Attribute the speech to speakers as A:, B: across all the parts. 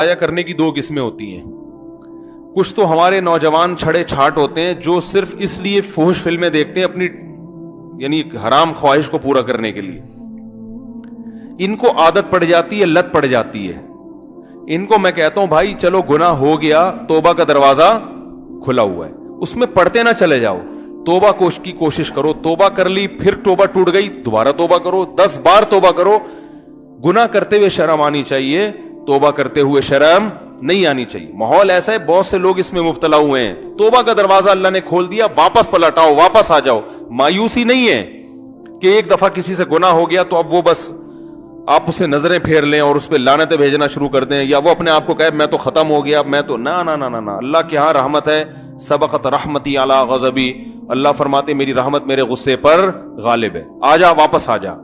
A: ضائع کرنے کی دو قسمیں ہوتی ہیں. کچھ تو ہمارے نوجوان چھڑے چھاٹ ہوتے ہیں جو صرف اس لیے فحش فلمیں دیکھتے ہیں اپنی یعنی حرام خواہش کو پورا کرنے کے لیے. ان کو عادت پڑ جاتی ہے, لت پڑ جاتی ہے. ان کو میں کہتا ہوں بھائی چلو گناہ ہو گیا, توبہ کا دروازہ کھلا ہوا ہے, اس میں پڑھتے نہ چلے جاؤ. توبہ کی کوشش کرو, توبہ کر لی پھر توبہ ٹوٹ گئی دوبارہ توبہ کرو, 10 بار توبہ کرو. گناہ کرتے ہوئے شرم آنی چاہیے, توبہ کرتے ہوئے شرم نہیں آنی چاہیے. ماحول ایسا ہے بہت سے لوگ اس میں مبتلا ہوئے ہیں. توبہ کا دروازہ اللہ نے کھول دیا, واپس پلٹ آؤ, واپس آ جاؤ. مایوسی نہیں ہے کہ ایک دفعہ کسی سے گناہ ہو گیا تو اب وہ بس آپ اسے نظریں پھیر لیں اور اس پہ لعنتیں بھیجنا شروع کر دیں, یا وہ اپنے آپ کو کہے میں تو ختم ہو گیا, میں تو نا نا نا نا. اللہ کے ہاں رحمت ہے, سبقت رحمتی علی غضبی. اللہ فرماتے میری رحمت میرے غصے پر غالب ہے. آ جا, واپس آ جا.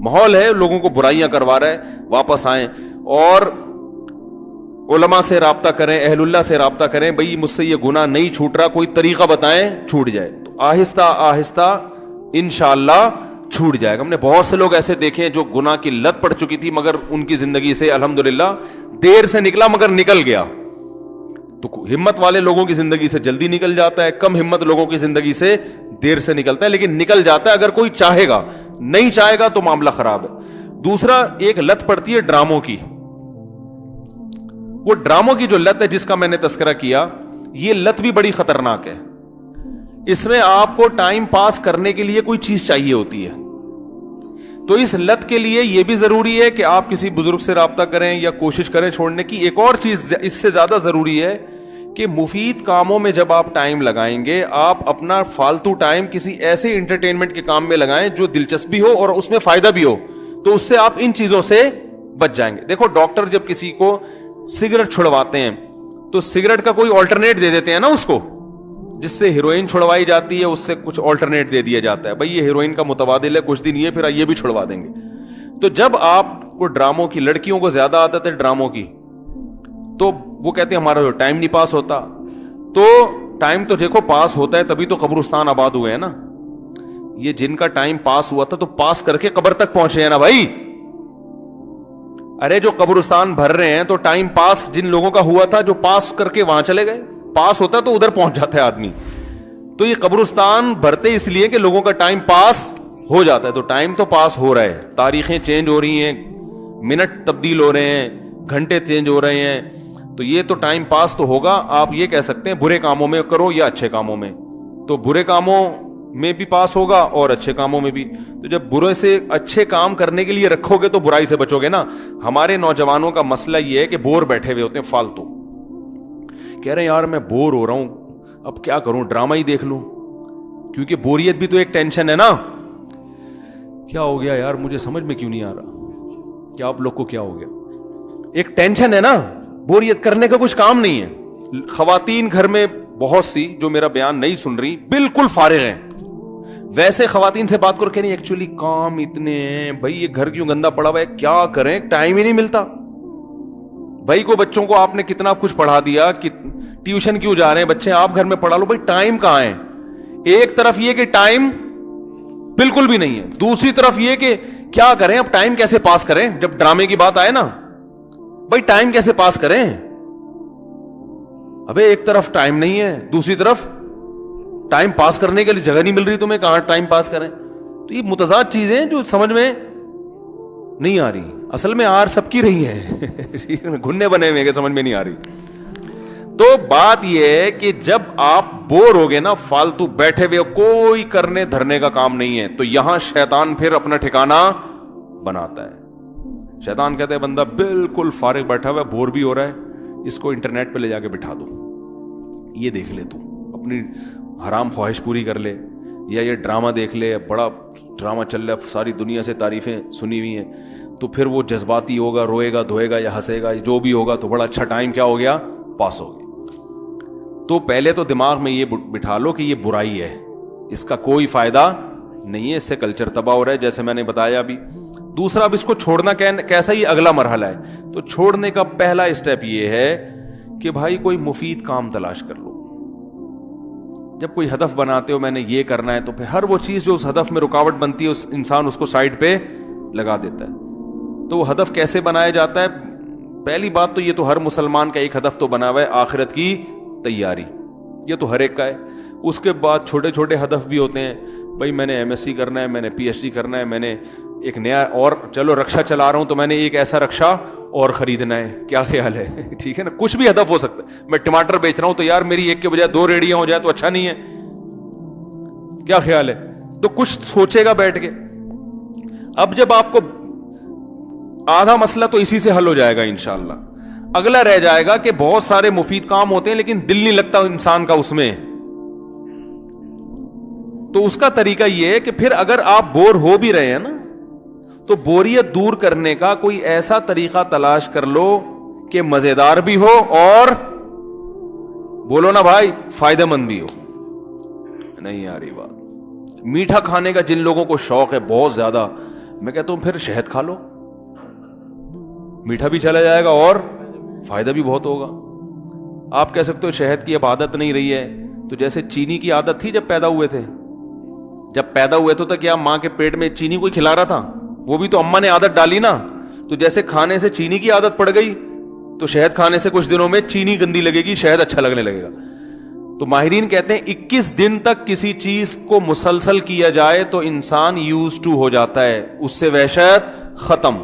A: ماحول ہے لوگوں کو برائیاں کروا رہا ہے, واپس آئیں اور علماء سے رابطہ کریں, اہل اللہ سے رابطہ کریں. بھئی مجھ سے یہ گناہ نہیں چھوٹ رہا, کوئی طریقہ بتائیں چھوٹ جائے. تو آہستہ آہستہ انشاءاللہ چھوٹ جائے گا. ہم نے بہت سے لوگ ایسے دیکھے ہیں جو گناہ کی لت پڑ چکی تھی مگر ان کی زندگی سے الحمدللہ دیر سے نکلا مگر نکل گیا. تو ہمت والے لوگوں کی زندگی سے جلدی نکل جاتا ہے, کم ہمت لوگوں کی زندگی سے دیر سے نکلتا ہے, لیکن نکل جاتا ہے اگر کوئی چاہے گا. نہیں چاہے گا تو معاملہ خراب ہے. دوسرا ایک لت پڑتی ہے ڈراموں کی. وہ ڈراموں کی جو لت ہے جس کا میں نے تذکرہ کیا, یہ لت بھی بڑی خطرناک ہے. اس میں آپ کو ٹائم پاس کرنے کے لیے کوئی چیز چاہیے ہوتی ہے. تو اس لت کے لیے یہ بھی ضروری ہے کہ آپ کسی بزرگ سے رابطہ کریں یا کوشش کریں چھوڑنے کی. ایک اور چیز اس سے زیادہ ضروری ہے کہ مفید کاموں میں جب آپ ٹائم لگائیں گے, آپ اپنا فالتو ٹائم کسی ایسے انٹرٹینمنٹ کے کام میں لگائیں جو دلچسپی ہو اور اس میں فائدہ بھی ہو, تو اس سے آپ ان چیزوں سے بچ جائیں گے. دیکھو ڈاکٹر جب کسی کو سگریٹ چھڑواتے ہیں تو سگریٹ کا کوئی آلٹرنیٹ دے دیتے ہیں نا اس کو, جس سے ہیروئن چھڑوائی جاتی ہے اس سے کچھ آلٹرنیٹ دے دیا جاتا ہے, بھائی یہ ہیروئن کا متبادل ہے, کچھ دن یہ پھر یہ بھی چھڑوا دیں گے. تو جب آپ کو ڈراموں کی, لڑکیوں کو زیادہ عادت ہے ڈراموں کی, تو وہ کہتے ہیں ہمارا جو ٹائم نہیں پاس ہوتا. تو ٹائم تو دیکھو پاس ہوتا ہے تبھی تو قبرستان آباد ہوئے ہیں نا. یہ جن کا ٹائم پاس ہوا تھا تو پاس کر کے قبر تک پہنچے ہیں نا بھائی. ارے جو قبرستان بھر رہے ہیں تو ٹائم پاس جن لوگوں کا ہوا تھا جو پاس کر کے وہاں چلے گئے. پاس ہوتا ہے تو ادھر پہنچ جاتا ہے آدمی. تو یہ قبرستان بھرتے اس لیے کہ لوگوں کا ٹائم پاس ہو جاتا ہے. تو ٹائم تو پاس ہو رہا ہے, تاریخیں چینج ہو رہی ہیں, منٹ تبدیل ہو رہے ہیں, گھنٹے چینج ہو رہے ہیں, تو یہ تو ٹائم پاس تو ہوگا. آپ یہ کہہ سکتے ہیں برے کاموں میں کرو یا اچھے کاموں میں, تو برے کاموں میں بھی پاس ہوگا اور اچھے کاموں میں بھی. تو جب برے سے اچھے کام کرنے کے لیے رکھو گے تو برائی سے بچو گے نا. ہمارے نوجوانوں کا مسئلہ یہ ہے کہ بور بیٹھے ہوئے ہوتے ہیں فالتو, کہہ رہے ہیں یار میں بور ہو رہا ہوں, اب کیا کروں, ڈرامہ ہی دیکھ لوں, کیونکہ بوریت بھی تو ایک ٹینشن ہے نا. کیا ہو گیا یار, مجھے سمجھ میں کیوں نہیں آ رہا, کیا آپ لوگ کو کیا ہو گیا, ایک ٹینشن ہے نا, بوریت کرنے کا کچھ کام نہیں ہے. خواتین گھر میں بہت سی جو میرا بیان نہیں سن رہی بالکل فارغ ہیں, ویسے خواتین سے بات کرو کہ نہیں ایکچولی کام اتنے ہیں بھائی, یہ گھر کیوں گندا پڑا ہوا ہے, کیا کریں, ٹائم ہی نہیں ملتا. بھائی کو بچوں کو آپ نے کتنا کچھ پڑھا دیا, ٹیوشن کیوں جا رہے ہیں بچے, آپ گھر میں پڑھا لو, بھائی ٹائم کہاں ہے. ایک طرف یہ کہ ٹائم بالکل بھی نہیں ہے, دوسری طرف یہ کہ کیا کریں, اب ٹائم کیسے پاس کریں. جب ڈرامے کی بات آئے نا, بھائی ٹائم کیسے پاس کریں. ابے ایک طرف ٹائم نہیں ہے, دوسری طرف ٹائم پاس کرنے کے لیے جگہ نہیں مل رہی تمہیں, کہاں ٹائم پاس کریں. تو یہ متضاد چیزیں جو سمجھ میں نہیں آ رہی, اصل میں آر سب کی رہی ہے, گھننے بنے ہوئے کہ سمجھ میں نہیں آ رہی. تو بات یہ ہے کہ جب آپ بور ہو گئے نا, فالتو بیٹھے ہوئے, کوئی کرنے دھرنے کا کام نہیں ہے, تو یہاں شیطان پھر اپنا ٹھکانہ بناتا ہے. شیطان کہتا ہے بندہ بالکل فارغ بیٹھا ہوا ہے, بور بھی ہو رہا ہے, اس کو انٹرنیٹ پہ لے جا کے بٹھا دو, یہ دیکھ لے تو اپنی حرام خواہش پوری کر لے, یا یہ ڈرامہ دیکھ لے, بڑا ڈرامہ چل رہا ہے, ساری دنیا سے تعریفیں سنی ہوئی ہیں, تو پھر وہ جذباتی ہوگا, روئے گا دھوئے گا یا ہنسے گا, جو بھی ہوگا, تو بڑا اچھا ٹائم کیا ہو گیا, پاس ہو گیا. تو پہلے تو دماغ میں یہ بٹھا لو کہ یہ برائی ہے, اس کا کوئی فائدہ نہیں ہے, اس سے کلچر تباہ ہو رہا ہے جیسے میں نے بتایا ابھی. دوسرا, اب اس کو چھوڑنا کیسا, یہ اگلا مرحلہ ہے. تو چھوڑنے کا پہلا اسٹیپ یہ ہے کہ بھائی کوئی مفید کام تلاش کر لو. جب کوئی ہدف بناتے ہو میں نے یہ کرنا ہے, تو پھر ہر وہ چیز جو اس ہدف میں رکاوٹ بنتی ہے, اس انسان اس کو سائڈ پہ لگا دیتا ہے. تو وہ ہدف کیسے بنایا جاتا ہے, پہلی بات تو یہ تو ہر مسلمان کا ایک ہدف تو بنا ہوا ہے آخرت کی تیاری, یہ تو ہر ایک کا ہے. اس کے بعد چھوٹے چھوٹے ہدف بھی ہوتے ہیں, بھائی میں نے ایم ایس سی کرنا ہے, میں نے پی ایچ ڈی کرنا ہے, میں نے ایک نیا, اور چلو رکشا چلا رہا ہوں تو میں نے ایک ایسا رکشا اور خریدنا ہے, کیا خیال ہے, ٹھیک ہے نا, کچھ بھی ہدف ہو سکتا ہے. میں ٹماٹر بیچ رہا ہوں تو یار میری ایک کے بجائے 2 ریڑیاں ہو جائے تو اچھا نہیں ہے, کیا خیال ہے, تو کچھ سوچے گا بیٹھ کے. اب جب آپ کو آدھا مسئلہ تو اسی سے حل ہو جائے گا انشاءاللہ. اگلا رہ جائے گا کہ بہت سارے مفید کام ہوتے ہیں لیکن دل نہیں لگتا انسان کا اس میں. تو اس کا طریقہ یہ ہے کہ پھر اگر آپ بور ہو بھی رہے ہیں نا تو بوریت دور کرنے کا کوئی ایسا طریقہ تلاش کر لو کہ مزیدار بھی ہو اور بولو نا بھائی فائدہ مند بھی ہو. نہیں آ رہی بات. میٹھا کھانے کا جن لوگوں کو شوق ہے بہت زیادہ, میں کہتا ہوں پھر شہد کھا لو, میٹھا بھی چلا جائے گا اور فائدہ بھی بہت ہوگا. آپ کہہ سکتے ہو شہد کی اب عادت نہیں رہی ہے, تو جیسے چینی کی عادت تھی جب پیدا ہوئے تھے, جب پیدا ہوئے تو کیا ماں کے پیٹ میں چینی کوئی کھلا رہا تھا, وہ بھی تو اماں نے عادت ڈالی نا. تو جیسے کھانے سے چینی کی عادت پڑ گئی تو شہد کھانے سے کچھ دنوں میں چینی گندی لگے گی, شہد اچھا لگنے لگے گا. تو ماہرین کہتے ہیں 21 دن تک کسی چیز کو مسلسل کیا جائے تو انسان یوز ٹو ہو جاتا ہے, اس سے وحشت ختم.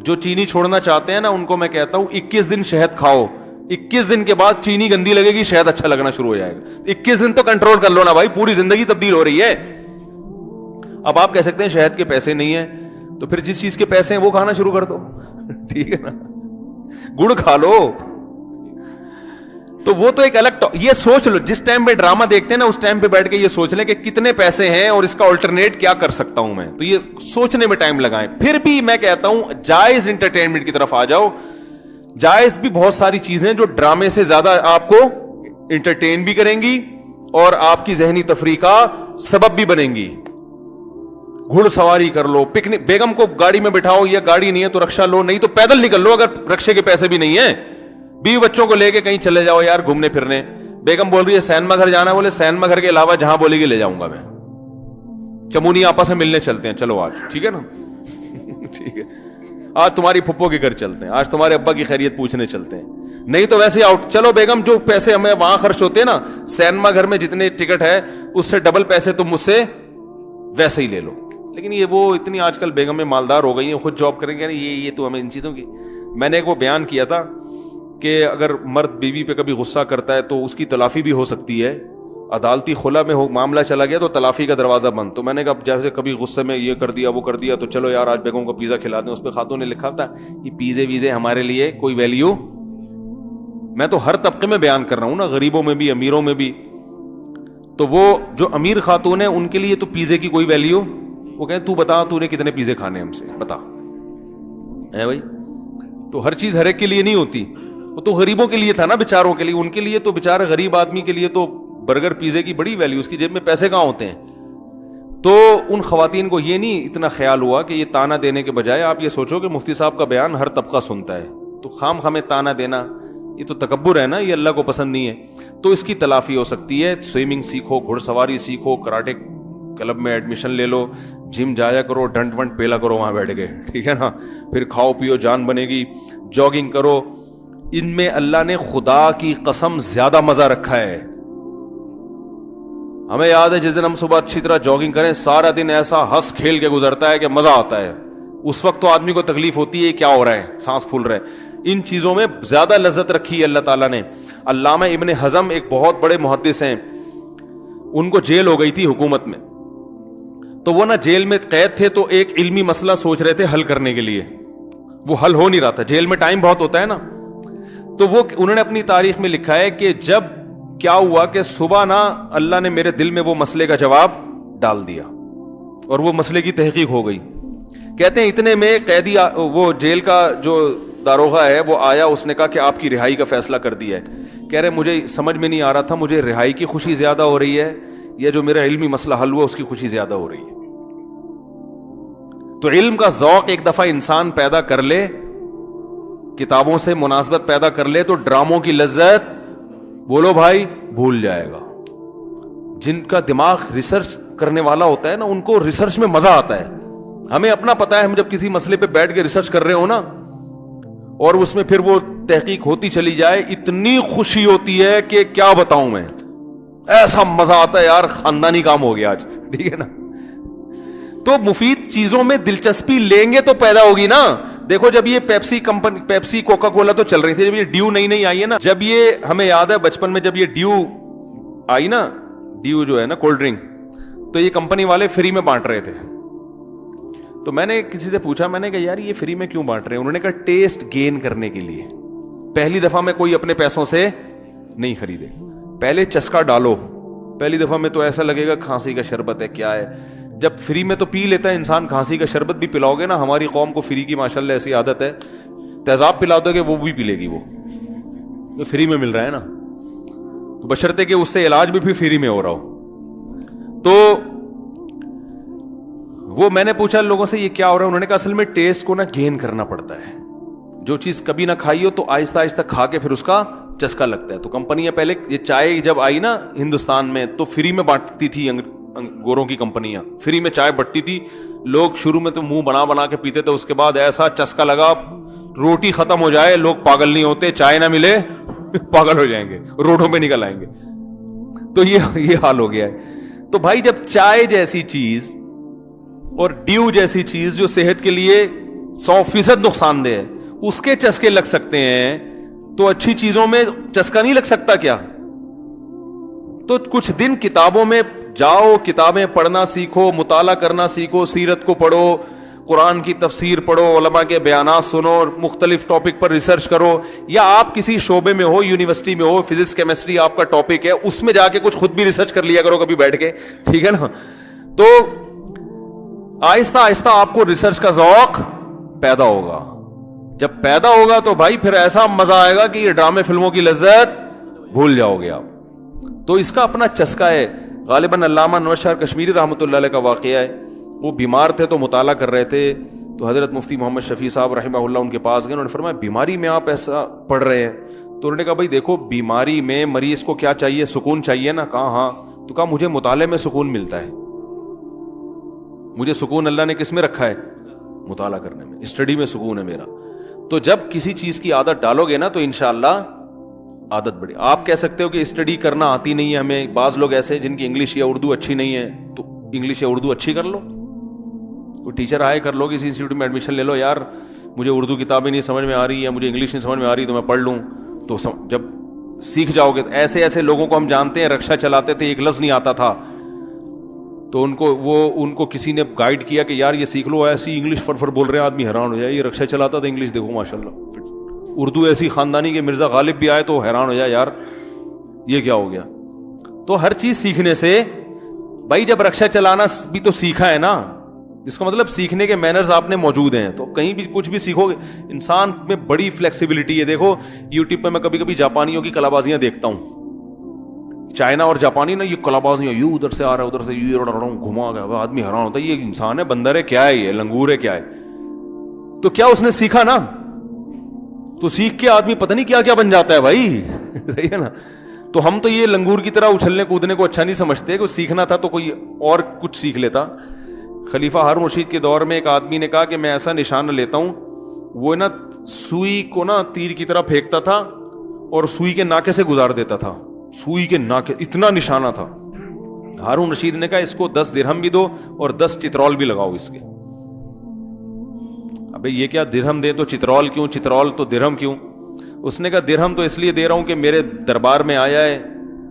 A: جو چینی چھوڑنا چاہتے ہیں نا ان کو میں کہتا ہوں 21 دن شہد کھاؤ, 21 دن کے بعد چینی گندی لگے گی, شہد اچھا لگنا شروع ہو جائے گا. 21 دن تو کنٹرول کر لو نا بھائی, پوری زندگی تبدیل ہو رہی ہے. اب آپ کہہ سکتے ہیں شہد کے پیسے نہیں ہیں, تو پھر جس چیز کے پیسے ہیں وہ کھانا شروع کر دو, ٹھیک ہے نا, گڑ کھا لو. تو وہ تو ایک الگ یہ سوچ لو, جس ٹائم پہ ڈرامہ دیکھتے ہیں نا اس ٹائم پہ بیٹھ کے یہ سوچ لیں کہ کتنے پیسے ہیں اور اس کا الٹرنیٹ کیا کر سکتا ہوں میں, تو یہ سوچنے میں ٹائم لگائیں. پھر بھی میں کہتا ہوں جائز انٹرٹینمنٹ کی طرف آ جاؤ. جائز بھی بہت ساری چیزیں جو ڈرامے سے زیادہ آپ کو انٹرٹین بھی کریں گی اور آپ کی ذہنی تفریح کا سبب بھی بنیں گی. گھڑ سواری کر لو, پکنک, بیگم کو گاڑی میں بٹھاؤ, یا گاڑی نہیں ہے تو رکشا لو, نہیں تو پیدل نکل لو اگر رکشے کے پیسے بھی نہیں ہیں. بیوی بچوں کو لے کے کہیں چلے جاؤ یار گھومنے پھرنے. بیگم بول رہی ہے سینما گھر جانا, بولے سینما گھر کے علاوہ جہاں بولے گی لے جاؤں گا میں. چمونی آپا سے ملنے چلتے ہیں, چلو آج, ٹھیک ہے نا, ٹھیک ہے, آج تمہاری پھپھو کے گھر چلتے ہیں, آج تمہارے ابا کی خیریت پوچھنے چلتے ہیں. نہیں تو ویسے آؤٹ, چلو بیگم جو پیسے ہمیں وہاں خرچ ہوتے ہیں نا سینما گھر میں جتنے ٹکٹ ہے اس سے ڈبل پیسے تم مجھ سے ویسے ہی لے لو. لیکن یہ وہ اتنی آج کل بیگمیں مالدار ہو گئی ہیں, خود جاب کریں گے, یہ تو ہمیں ان چیزوں کی. میں نے ایک وہ بیان کیا تھا کہ اگر مرد بیوی پہ کبھی غصہ کرتا ہے تو اس کی تلافی بھی ہو سکتی ہے. عدالتی خلا میں معاملہ چلا گیا تو تلافی کا دروازہ بند. تو میں نے کہا جیسے کبھی غصے میں یہ کر دیا وہ کر دیا تو چلو یار آج بیگم کو پیزا کھلا دیں. اس پہ خاتون نے لکھا تھا یہ پیزے ویزے ہمارے لیے کوئی ویلیو. میں تو ہر طبقے میں بیان کر رہا ہوں نا, غریبوں میں بھی امیروں میں بھی. تو وہ جو امیر خاتون ہیں ان کے لیے تو پیزے کی کوئی ویلیو, وہ کہیں تو بتا تو نے کتنے پیزے کھانے ہم سے بتا ہے بھائی. تو ہر چیز ہر ایک کے لیے نہیں ہوتی, وہ تو غریبوں کے لیے تھا نا, بیچاروں کے لیے. ان کے لیے تو بیچارے غریب آدمی کے لیے تو برگر پیزے کی بڑی ویلیو, اس کی جیب میں پیسے کہاں ہوتے ہیں. تو ان خواتین کو یہ نہیں اتنا خیال ہوا کہ یہ تانا دینے کے بجائے آپ یہ سوچو کہ مفتی صاحب کا بیان ہر طبقہ سنتا ہے, تو خام خامے تانا دینا یہ تو تکبر ہے نا, یہ اللہ کو پسند نہیں ہے. تو اس کی تلافی ہو سکتی ہے. سوئمنگ سیکھو, گھڑ سواری سیکھو, کراٹے کلب میں ایڈمیشن لے لو, جم جایا کرو, ڈنٹ ونٹ پیلا کرو وہاں بیٹھ کے, ٹھیک ہے نا, پھر کھاؤ پیو جان بنے گی, جاگنگ کرو. ان میں اللہ نے خدا کی قسم زیادہ مزہ رکھا ہے. ہمیں یاد ہے جس دن ہم صبح اچھی طرح جاگنگ کریں سارا دن ایسا ہنس کھیل کے گزرتا ہے کہ مزہ آتا ہے. اس وقت تو آدمی کو تکلیف ہوتی ہے کیا ہو رہا ہے, سانس پھول رہا ہے. ان چیزوں میں زیادہ لذت رکھی ہے اللہ تعالیٰ نے. علامہ ابن حزم ایک بہت بڑے محدث ہیں, ان کو جیل ہو گئی تھی حکومت میں, تو وہ نا جیل میں قید تھے تو ایک علمی مسئلہ سوچ رہے تھے حل کرنے کے لیے, وہ حل ہو نہیں رہا تھا, جیل میں ٹائم بہت ہوتا ہے نا. تو وہ انہوں نے اپنی تاریخ میں لکھا ہے کہ جب کیا ہوا کہ صبح نا اللہ نے میرے دل میں وہ مسئلے کا جواب ڈال دیا اور وہ مسئلے کی تحقیق ہو گئی. کہتے ہیں اتنے میں قیدی وہ جیل کا جو داروغہ ہے وہ آیا, اس نے کہا کہ آپ کی رہائی کا فیصلہ کر دیا ہے. کہہ رہے مجھے سمجھ میں نہیں آ رہا تھا مجھے رہائی کی خوشی زیادہ ہو رہی ہے یا جو میرا علمی مسئلہ حل ہوا اس کی خوشی زیادہ ہو رہی ہے. تو علم کا ذوق ایک دفعہ انسان پیدا کر لے, کتابوں سے مناسبت پیدا کر لے, تو ڈراموں کی لذت بولو بھائی بھول جائے گا. جن کا دماغ ریسرچ کرنے والا ہوتا ہے نا ان کو ریسرچ میں مزہ آتا ہے. ہمیں اپنا پتا ہے, ہم جب کسی مسئلے پہ بیٹھ کے ریسرچ کر رہے ہو نا اور اس میں پھر وہ تحقیق ہوتی چلی جائے, اتنی خوشی ہوتی ہے کہ کیا بتاؤں میں, ایسا مزہ آتا ہے یار, خاندانی کام ہو گیا آج, ٹھیک ہے نا. تو مفید چیزوں میں دلچسپی لیں گے تو پیدا ہوگی نا. دیکھو جب یہ Pepsi company, Pepsi Coca Cola تو چل رہی تھی, جب یہ ڈیو نئی نئی آئی ہے نا, جب یہ ہمیں یاد ہے بچپن میں جب یہ ڈیو آئی نا, ڈیو جو ہے نا کولڈ ڈرنک, تو یہ کمپنی والے فری میں بانٹ رہے تھے. تو میں نے کسی سے پوچھا, میں نے کہا یار یہ فری میں کیوں بانٹ رہے ہیں؟ انہوں نے کہا ٹیسٹ گین کرنے کے لیے. پہلی دفعہ میں کوئی اپنے پیسوں سے نہیں خریدے, پہلے چسکا ڈالو. پہلی دفعہ میں تو ایسا لگے گا کھانسی کا شربت ہے, کیا ہے. جب فری میں تو پی لیتا ہے انسان, کھانسی کا شربت بھی پلاؤ گے نا, ہماری قوم کو فری کی ماشاءاللہ ایسی عادت ہے, تیزاب پلا دو گے وہ بھی پی لے گی, وہ فری میں مل رہا ہے نا, تو بشرطے کہ اس سے علاج بھی پھر فری میں ہو رہا ہو. تو وہ میں نے پوچھا لوگوں سے یہ کیا ہو رہا ہے, انہوں نے کہا اصل میں ٹیسٹ کو نا گین کرنا پڑتا ہے. جو چیز کبھی نہ کھائی ہو تو آہستہ آہستہ کھا کے پھر اس کا چسکا لگتا ہے. تو کمپنیاں پہلے, یہ چائے جب آئی نا ہندوستان میں تو فری میں بانٹتی تھی, گوروں کی کمپنیاں فری میں چائے بٹتی تھی. لوگ شروع میں تو منہ بنا بنا کے پیتے تھے, اس کے بعد ایسا چسکا لگا, روٹی ختم ہو جائے لوگ پاگل نہیں ہوتے, چائے نہ ملے پاگل ہو جائیں گے, روڈوں پہ نکل آئیں گے. تو یہ حال ہو گیا ہے. تو بھائی جب چائے جیسی چیز اور ڈیو جیسی چیز جو صحت کے لیے 100% نقصان دہ ہے, اس کے چسکے لگ سکتے ہیں, تو اچھی چیزوں میں چسکا نہیں لگ سکتا کیا؟ تو کچھ دن کتابوں میں جاؤ, کتابیں پڑھنا سیکھو, مطالعہ کرنا سیکھو, سیرت کو پڑھو, قرآن کی تفسیر پڑھو, علماء کے بیانات سنو, مختلف ٹاپک پر ریسرچ کرو, یا آپ کسی شعبے میں ہو, یونیورسٹی میں ہو, فزکس کیمسٹری آپ کا ٹاپک ہے, اس میں جا کے کچھ خود بھی ریسرچ کر لیا کرو کبھی بیٹھ کے, ٹھیک ہے نا. تو آہستہ آہستہ آپ کو ریسرچ کا ذوق پیدا ہوگا. جب پیدا ہوگا تو بھائی پھر ایسا مزہ آئے گا کہ یہ ڈرامے فلموں کی لذت بھول جاؤ گے آپ. تو اس کا اپنا چسکا ہے. غالباً علامہ نواز شاہ کشمیری رحمۃ اللہ علیہ کا واقعہ ہے. وہ بیمار تھے تو مطالعہ کر رہے تھے, تو حضرت مفتی محمد شفیع صاحب رحمہ اللہ ان کے پاس گئے. انہوں نے فرمایا بیماری میں آپ ایسا پڑھ رہے ہیں؟ تو انہوں نے کہا بھائی دیکھو بیماری میں مریض کو کیا چاہیے, سکون چاہیے نا. کہا ہاں. تو کہا مجھے مطالعے میں سکون ملتا ہے, مجھے سکون اللہ نے کس میں رکھا ہے؟ مطالعہ کرنے میں, اسٹڈی میں سکون ہے میرا. تو جب کسی چیز کی عادت ڈالو گے نا تو انشاءاللہ عادت بڑھے. آپ کہہ سکتے ہو کہ اسٹڈی کرنا آتی نہیں ہے ہمیں. بعض لوگ ایسے ہیں جن کی انگلش یا اردو اچھی نہیں ہے, تو انگلش یا اردو اچھی کر لو. کوئی ٹیچر آئے کر لو, کسی انسٹیٹیوٹ میں ایڈمیشن لے لو, یار مجھے اردو کتابیں نہیں سمجھ میں آ رہی, یا مجھے انگلش نہیں سمجھ میں آ رہی, تو میں پڑھ لوں. تو جب سیکھ جاؤ گے, ایسے ایسے لوگوں کو ہم جانتے ہیں, رکشا چلاتے تھے, ایک لفظ نہیں آتا تھا, تو ان کو کسی نے گائیڈ کیا کہ یار یہ سیکھ لو, ایسی انگلش فر بول رہے ہیں, آدمی حیران ہو جائے, یہ رکشا چلاتا تھا انگلش دیکھو ماشاءاللہ. اردو ایسی خاندانی کے مرزا غالب بھی آئے تو حیران ہو جائے, یار یہ کیا ہو گیا. تو ہر چیز سیکھنے سے, بھائی جب رکشا چلانا بھی تو سیکھا ہے نا, اس کا مطلب سیکھنے کے مینرز آپ نے موجود ہیں, تو کہیں بھی کچھ بھی سیکھو گے. انسان میں بڑی فلیکسیبلٹی ہے. دیکھو یوٹیوب پہ میں کبھی کبھی جاپانیوں کی کلا بازیاں دیکھتا ہوں, چائنا اور جاپانی نا, یہ کلا بازیاں, یہ ادھر سے آ رہا ہے ادھر سے یہ گھما گیا, آدمی حیران ہوتا ہے یہ انسان ہے, بندر ہے, کیا ہے یہ, لنگور ہے, کیا ہے. تو کیا اس نے سیکھا نا, تو سیکھ کے آدمی پتہ نہیں کیا کیا بن جاتا ہے بھائی. صحیح ہے نا. تو ہم تو یہ لنگور کی طرح اچھلنے کودنے کو اچھا نہیں سمجھتے, کہ سیکھنا تھا تو کوئی اور کچھ سیکھ لیتا. خلیفہ ہارون رشید کے دور میں ایک آدمی نے کہا کہ میں ایسا نشانہ لیتا ہوں, وہ نا سوئی کو نا تیر کی طرح پھینکتا تھا اور سوئی کے ناکے سے گزار دیتا تھا, سوئی کے ناکے, اتنا نشانہ تھا. ہارون رشید نے کہا اس کو 10 درہم بھی دو اور 10 چترول بھی لگاؤ اس کے. ابے یہ کیا درہم دے تو چترول کیوں, چترول تو درہم کیوں؟ اس نے کہا درہم تو اس لیے دے رہا ہوں کہ میرے دربار میں آیا ہے,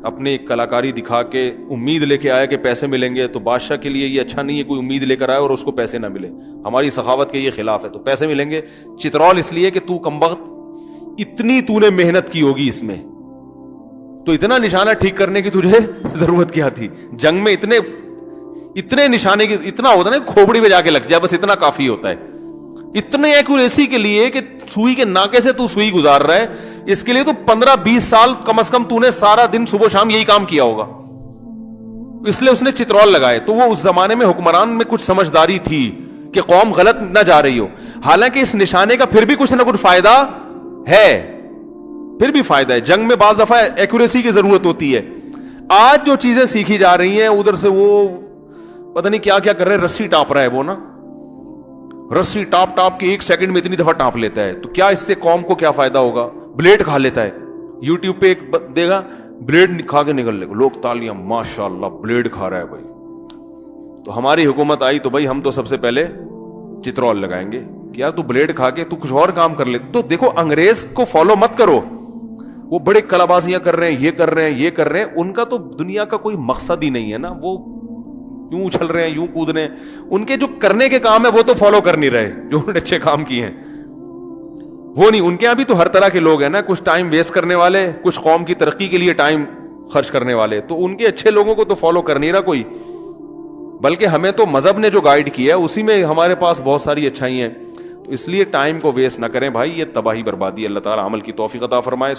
A: اپنی کلاکاری دکھا کے امید لے کے آیا کہ پیسے ملیں گے, تو بادشاہ کے لیے یہ اچھا نہیں ہے کوئی امید لے کر آئے اور اس کو پیسے نہ ملے, ہماری سخاوت کے یہ خلاف ہے, تو پیسے ملیں گے. چترول اس لیے کہ تو کمبخت اتنی تو نے محنت کی ہوگی اس میں, تو اتنا نشانہ ٹھیک کرنے کی تجھے ضرورت کیا تھی؟ جنگ میں اتنے نشانے کی اتنا ہوتا ہے نا, کھوپڑی پہ جا کے لگ جائے بس, اتنا کافی ہوتا ہے. اتنے ایکوریسی کے لیے کہ سوئی کے ناکے سے تو سوئی گزار رہا ہے, اس کے لیے تو 15-20 سال کم از کم تو نے سارا دن صبح شام یہی کام کیا ہوگا, اس لیے اس نے چترول لگائے. تو وہ اس زمانے میں حکمران میں کچھ سمجھداری تھی کہ قوم غلط نہ جا رہی ہو, حالانکہ اس نشانے کا پھر بھی کچھ نہ کچھ فائدہ ہے, پھر بھی فائدہ ہے. جنگ میں بعض دفعہ ایکوریسی کی ضرورت ہوتی ہے. آج جو چیزیں سیکھی جا رہی ہیں ادھر سے وہ پتہ نہیں کیا کیا کر رہے, رسی ٹاپ رہا ہے وہ نا, رسی ٹاپ ٹاپ کے 1 سیکنڈ میں اتنی دفعہ ٹاپ لیتا ہے, تو کیا اس سے قوم کو کیا فائدہ ہوگا؟ بلیڈ کھا لیتا ہے, یوٹیوب پہ ایک دے گا بلیڈ کھا کے نکل لے گا, لوگ تالیاں ماشاء اللہ بلیڈ کھا رہا ہے بھائی. تو ہماری حکومت آئی تو بھائی ہم تو سب سے پہلے چترول لگائیں گے کہ یار تو بلیڈ کھا کے تو کچھ اور کام کر لے. تو دیکھو انگریز کو فالو مت کرو, وہ بڑے کلا بازیاں کر رہے ہیں, یہ کر رہے ہیں, یہ کر رہے ہیں, ان کا تو دنیا کا کوئی مقصد ہی نہیں ہے نا. وہ یوں اچھل رہے ہیں, یوں کود رہے ہیں, ان کے جو کرنے کے کام ہے وہ تو فالو کر نہیں رہے, جو انہوں نے اچھے کام کیے ہیں وہ نہیں. ان کے یہاں بھی تو ہر طرح کے لوگ ہیں نا, کچھ ٹائم ویسٹ کرنے والے, کچھ قوم کی ترقی کے لیے ٹائم خرچ کرنے والے. تو ان کے اچھے لوگوں کو تو فالو کر نہیں رہا کوئی, بلکہ ہمیں تو مذہب نے جو گائیڈ کیا ہے اسی میں ہمارے پاس بہت ساری اچھائی ہیں. تو اس لیے ٹائم کو ویسٹ نہ کریں بھائی, یہ تباہی بربادی. اللہ تعالیٰ عمل کی توفیق عطا فرمائے.